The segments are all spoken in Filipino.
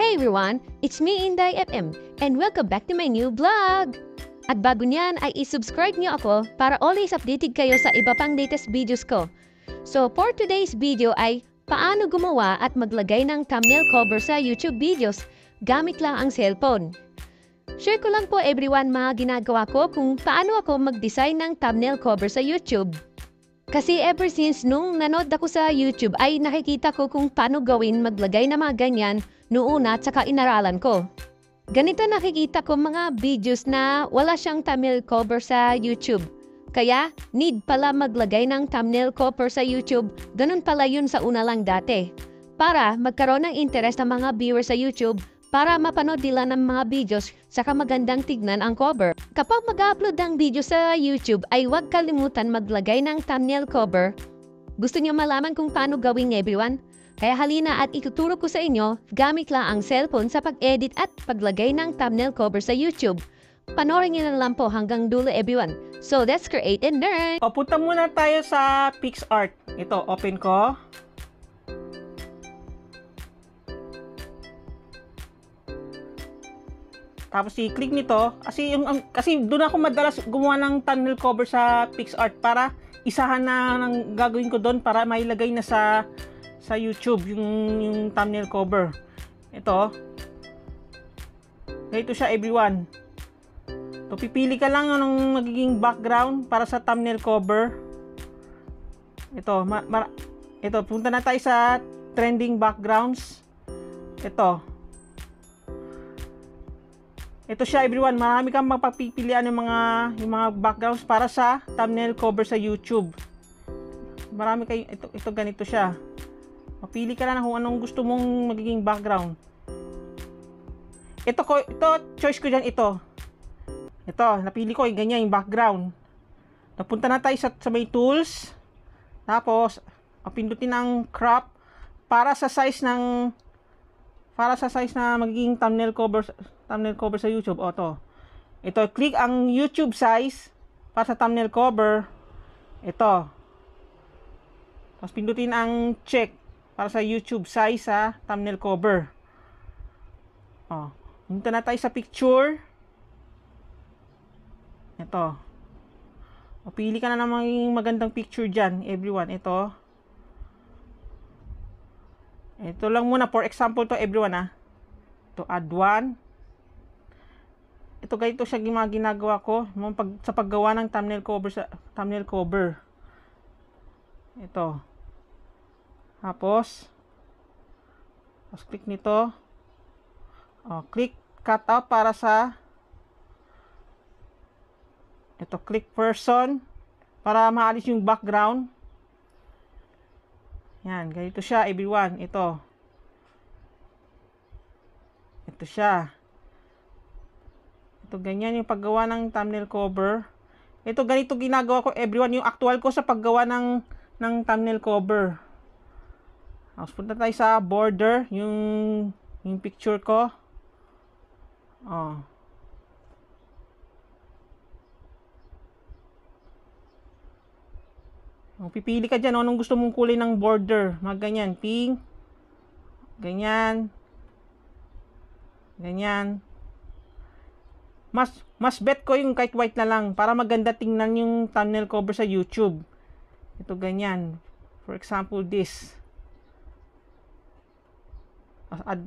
Hey everyone, it's me Inday FM and welcome back to my new vlog! At bago niyan ay i-subscribe niyo ako para always updated kayo sa iba pang latest videos ko. So for today's video ay paano gumawa at maglagay ng thumbnail cover sa YouTube videos gamit lang ang cellphone. Share ko lang po everyone mga ginagawa ko kung paano ako mag-design ng thumbnail cover sa YouTube. Kasi ever since nung nanood ako sa YouTube ay nakikita ko kung paano gawin maglagay ng mga ganyan noon at saka inaralan ko. Ganito nakikita ko mga videos na wala siyang thumbnail cover sa YouTube. Kaya need pala maglagay ng thumbnail cover sa YouTube, ganun pala yun sa una lang dati. Para magkaroon ng interest ng mga viewers sa YouTube para mapanood nila ng mga videos saka magandang tignan ang cover. Kapag mag-upload ng video sa YouTube ay huwag kalimutan maglagay ng thumbnail cover. Gusto niyo malaman kung paano gawin everyone? Kaya halina at ituturo ko sa inyo gamit lang ang cellphone sa pag-edit at paglagay ng thumbnail cover sa YouTube. Panoorin niyo na lang po hanggang dulo everyone. So let's create and learn! O, punta muna tayo sa PicsArt. Ito, open ko. Tapos i-click nito kasi doon ako madalas gumawa ng thumbnail cover sa PicsArt para isahan na ng gagawin ko doon para mailagay na sa YouTube yung thumbnail cover. Ito. Ganito siya everyone. So pipili ka lang ng magiging background para sa thumbnail cover. Ito, ito punta na tayo sa trending backgrounds. Ito siya everyone, marami kang mapapipilian ng mga backgrounds para sa thumbnail cover sa YouTube. Marami kayo, ito ganito siya. Mapili ka lang kung anong gusto mong magiging background. Ito choice ko diyan ito. Ito, napili ko ganyan yung background. Napunta na tayo sa may tools. Tapos, pindutin ang crop para sa size na magiging thumbnail cover sa YouTube. O to. Ito, click ang YouTube size para sa thumbnail cover. Ito. Tapos pindutin ang check para sa YouTube size sa thumbnail cover. O. Punta na tayo sa picture. Ito. O, pili ka na ng magandang picture dyan, everyone. Ito. Ito lang muna. For example to everyone Ito, add one. Ito ganito siya ginagawa ko sa paggawa ng thumbnail cover. Ito. Tapos click nito. Click cut out para sa ito, click person para maalis yung background. Yan, ganito siya everyone. Ito siya. Ito, ganyan yung paggawa ng thumbnail cover. Ito, ganito ginagawa ko everyone. Yung actual ko sa paggawa ng thumbnail cover. Tapos punta tayo sa border. Yung picture ko. Pipili ka dyan. Anong gusto mong kulay ng border. Mga ganyan. Pink. Ganyan. Ganyan. Mas bet ko yung kahit white na lang para maganda tingnan yung thumbnail cover sa YouTube. Ito ganyan. For example, this. Add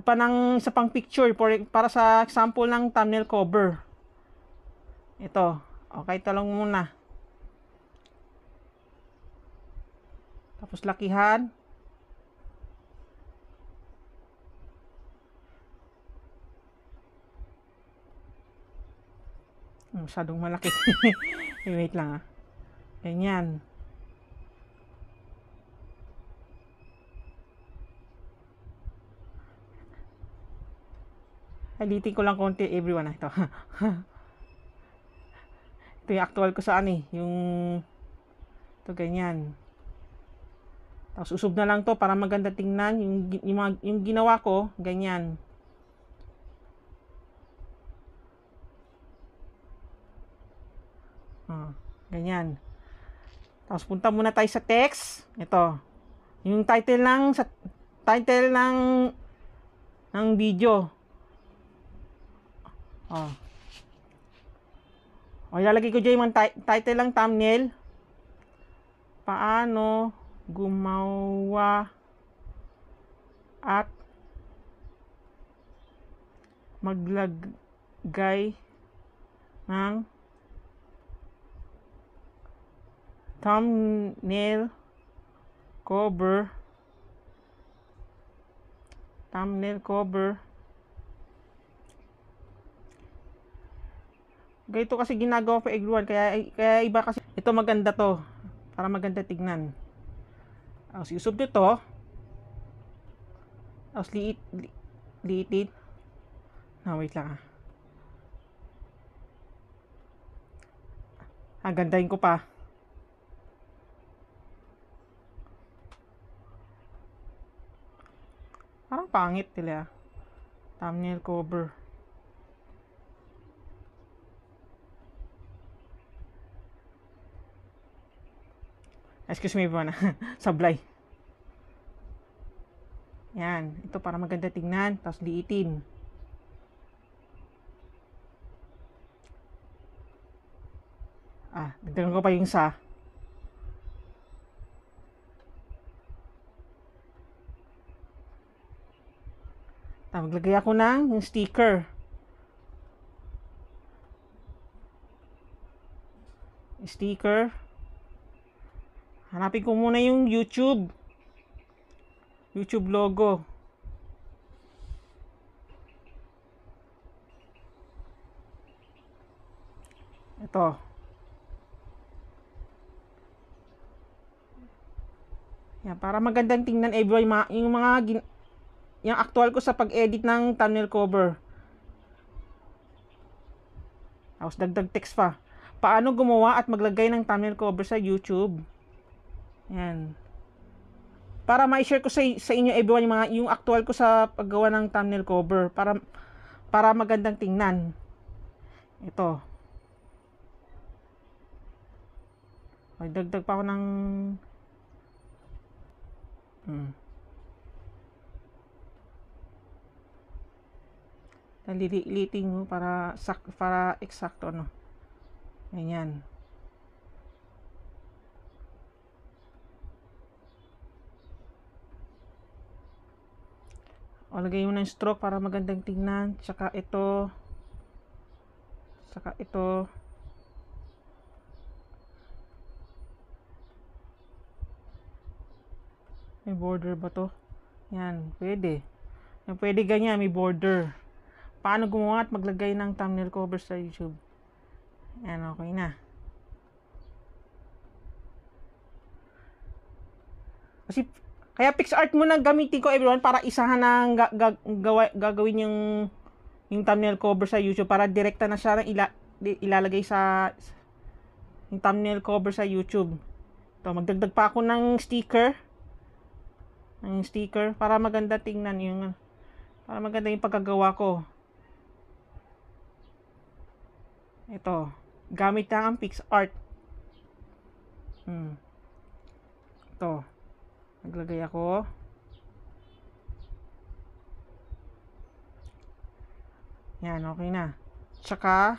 pa ng isa pang picture para sa example ng thumbnail cover. Ito. Okay, ito lang muna. Tapos lakihan. Masyadong malaki. Wait lang Ganyan. Editing ko lang konti everyone ito. Ito yung actual ko saan ito ganyan. Tapos usog na lang to para maganda tingnan yung ginawa ko ganyan. Ganyan. Tapos punta muna tayo sa text. Ito. Yung title ng video. Oh. O, ilalagay ko dyan yung title lang, thumbnail. Paano gumawa at maglagay ng thumbnail cover ganito kasi ginagawa pa everyone, kaya iba kasi ito. Maganda to para maganda tignan. Tapos usub nyo to, tapos liitin. Wait lang gandahin ko pa. Parang pangit nila. Thumbnail cover. Excuse me everyone. Sablay. Yan. Ito para maganda tingnan. Tapos liitin. Dagdagan ko pa yung sa. Maglagay ako ng yung sticker. Hanapin ko muna yung YouTube logo. Ito. Yan, para magandang tingnan everyone, yung actual ko sa pag-edit ng thumbnail cover. Tapos dagdag text pa. Paano gumawa at maglagay ng thumbnail cover sa YouTube. Yan. Para ma-share ko sa inyo everyone yung actual ko sa paggawa ng thumbnail cover para magandang tingnan. Ito. Dagdag pa ako ng naliliting mo para eksakto, no. Ganyan. O, lagay mo ng stroke para magandang tingnan. Tsaka ito. May border ba to? Yan, pwede. Yan, pwede ganyan, may border. Paano gumawa at maglagay ng thumbnail cover sa YouTube? Yan, okay na. Kasi kaya PixArt muna gamitin ko everyone para isahan ng gagawin yung thumbnail cover sa YouTube, para direkta na siya ilalagay sa yung thumbnail cover sa YouTube. Ito, magdagdag pa ako ng sticker. Para maganda tingnan para maganda yung pagkagawa ko. Ito, gamit lang ang PixArt. Ito. Naglagay ako. Yan, okay na. Tsaka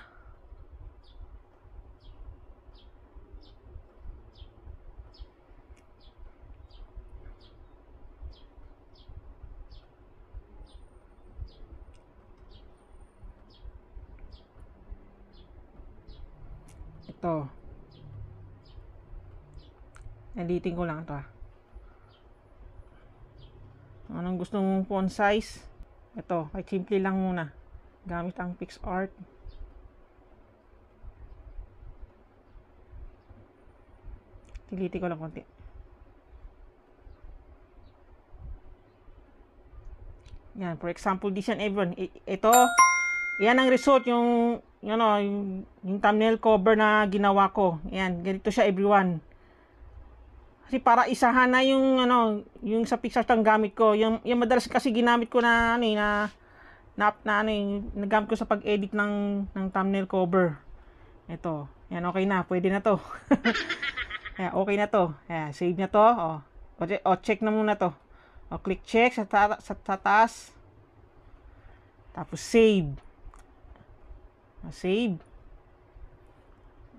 ito. Editing ko lang ito. Anong gusto mong font size? Ito, kahit simple lang muna. Gamit ang PixArt. Tilitin ko lang konti. Yan, for example, this and everyone. Ito, yan ang result, yung thumbnail cover na ginawa ko. Yan, ganito siya everyone. Kasi para isahan na yung sa PixArt ang gamit ko. Yung madalas kasi ginamit ko nagamit ko sa pag-edit ng thumbnail cover. Ito. Yan, okay na. Pwede na to. Yan, okay na to. Yan, save na to. Oh. O, check na muna to. O, click check sa taas. Tapos save. Save.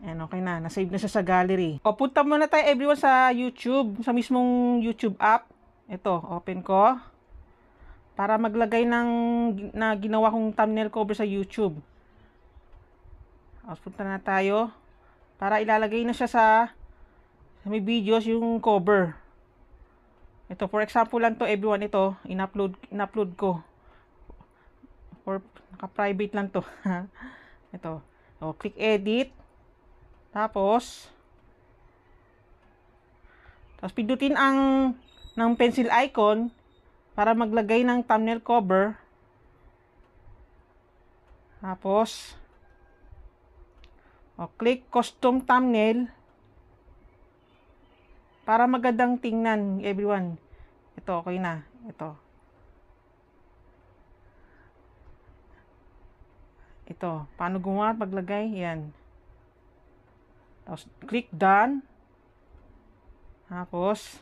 Ayan, okay na. Nasave na siya sa gallery. O, punta muna tayo everyone sa YouTube. Sa mismong YouTube app. Ito, open ko. Para maglagay na ginawa kong thumbnail cover sa YouTube. O, punta na tayo. Para ilalagay na siya sa may videos yung cover. Ito, for example lang to everyone. Ito, in-upload ko. Naka-private lang to. Ito. O, click edit. Tapos pindutin ng pencil icon para maglagay ng thumbnail cover. Tapos click custom thumbnail para magandang tingnan everyone. Ito, okay na. Ito, paano gumawa, paglagay, yan. Tapos, click done. Tapos,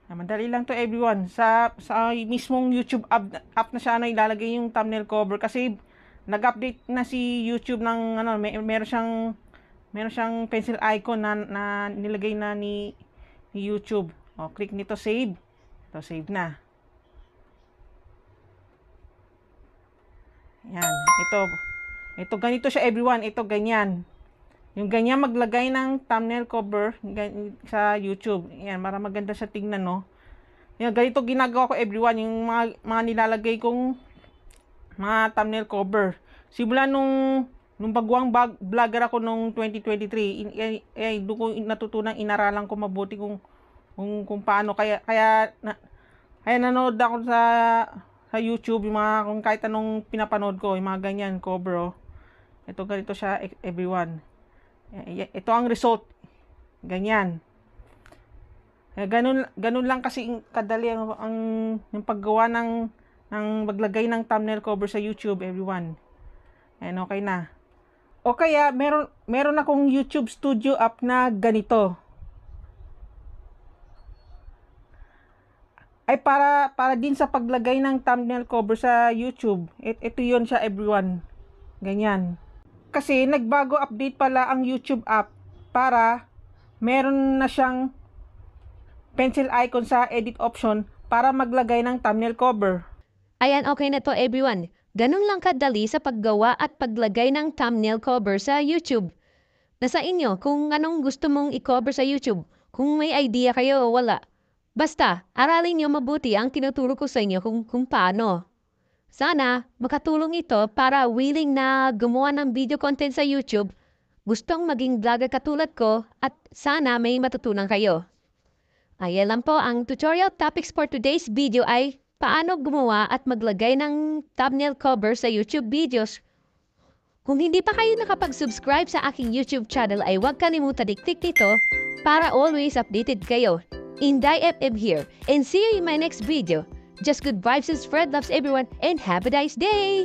madali lang to everyone. Sa mismong YouTube app na siya ilalagay yung thumbnail cover kasi nag-update na si YouTube ng meron siyang pencil icon na nilagay na ni YouTube. Click nito save. Ito, save na. Yan, ito ganito siya everyone, ito ganyan. Yung ganyan maglagay ng thumbnail cover sa YouTube. Yan, para maganda siya tingnan, no. Yan, ganito ginagawa ko everyone, yung mga nilalagay kong mga thumbnail cover. Simula nung baguang vlogger ako nung 2023, doon ko natutunan, inaralan ko mabuti kung paano kaya nanood ako sa YouTube, yung mga kung kahit anong pinapanood ko, yung mga ganyan cover. Ito ganito siya everyone. Ito ang result. Ganyan. Ganun lang kasi kadali yung paggawa ng maglagay ng thumbnail cover sa YouTube everyone. Ayan, okay na. O kaya meron akong YouTube Studio app na ganito. Ay para din sa paglagay ng thumbnail cover sa YouTube. Ito 'yon siya everyone. Ganyan. Kasi nagbago update pala ang YouTube app para meron na siyang pencil icon sa edit option para maglagay ng thumbnail cover. Ayan, okay na to everyone. Ganun lang kadali sa paggawa at paglagay ng thumbnail cover sa YouTube. Nasa inyo kung anong gusto mong i-cover sa YouTube. Kung may idea kayo o wala. Basta, aralin nyo mabuti ang tinuturo ko sa inyo kung paano. Sana, makatulong ito para willing na gumawa ng video content sa YouTube, gustong maging vlogger katulad ko, at sana may matutunan kayo. Ayan lang po ang tutorial topics for today's video ay paano gumawa at maglagay ng thumbnail cover sa YouTube videos. Kung hindi pa kayo nakapag-subscribe sa aking YouTube channel ay huwag kalimutan i-click dito para always updated kayo. Inday FM here, and see you in my next video. Just good vibes and spread loves everyone, and have a nice day!